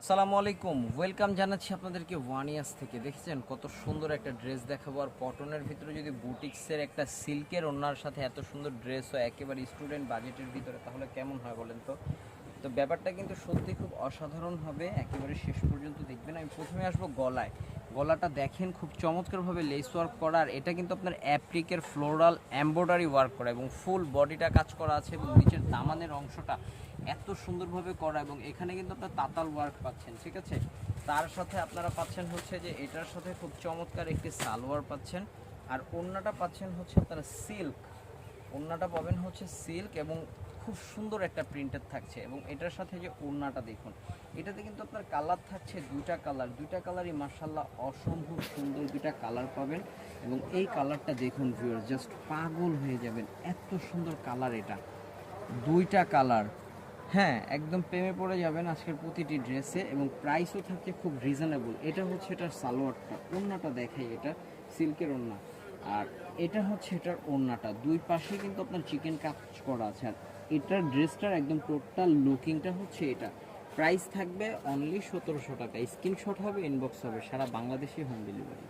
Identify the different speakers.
Speaker 1: আসসালামু আলাইকুম, ওয়েলকাম জানাচ্ছি আপনাদেরকে ওয়ানিয়াস থেকে। দেখেছেন কত সুন্দর একটা ড্রেস দেখাবো, আর কটনের ভিতরে যদি বুটিক্সের একটা সিল্কের ওড়নার সাথে এত সুন্দর ড্রেস হয় একেবারে স্টুডেন্ট বাজেটের ভিতরে, তাহলে কেমন হয় বলেন তো। তো ব্যাপারটা কিন্তু সত্যি খুব অসাধারণ হবে, একেবারে শেষ পর্যন্ত দেখবেন। আমি প্রথমে আসবো গলায়। গলাটা দেখেন খুব চমৎকারভাবে লেস ওয়ার্ক করা, আর এটা কিন্তু আপনার অ্যাপ্রিকের ফ্লোরাল এমব্রয়ডারি ওয়ার্ক করা এবং ফুল বডিটা কাজ করা আছে, এবং নিচের দামানের অংশটা এত সুন্দরভাবে করা, এবং এখানে কিন্তু আপনার তাতাল ওয়ার্ক পাচ্ছেন, ঠিক আছে। তার সাথে আপনারা পাচ্ছেন হচ্ছে যে এটার সাথে খুব চমৎকার একটি সালোয়ার পাচ্ছেন, আর ওড়নাটা পাচ্ছেন হচ্ছে আপনারা সিল্ক। ওড়নাটা পাবেন হচ্ছে সিল্ক, এবং খুব সুন্দর একটা প্রিন্টের থাকছে। এবং এটার সাথে যে ওড়নাটা দেখুন, এটাতে কিন্তু আপনার কালার থাকছে দুইটা কালারই মার্শাল্লাহ অসম্ভব সুন্দর দুইটা কালার পাবেন। এবং এই কালারটা দেখুন ভিউয়ার, জাস্ট পাগল হয়ে যাবেন, এত সুন্দর কালার এটা, দুইটা কালার। হ্যাঁ, একদম প্রেমে পড়ে যাবেন আজকের প্রতিটি ড্রেসে, এবং প্রাইসও থাকছে খুব রিজনেবল। এটা হচ্ছে এটার সালোয়ারটা, ওড়নাটা দেখাই, এটা সিল্কের ওড়না, আর এটা হচ্ছে এটার ওড়নাটা। দুই পাশে কিন্তু আপনার চিকেন কাজ করা আছে, আর এটার ড্রেসটার একদম টোটাল লুকিংটা হচ্ছে এটা। প্রাইস থাকবে অনলি 1700 টাকা। স্ক্রিনশট হবে, ইনবক্স হবে, সারা বাংলাদেশে হোম ডেলিভারি।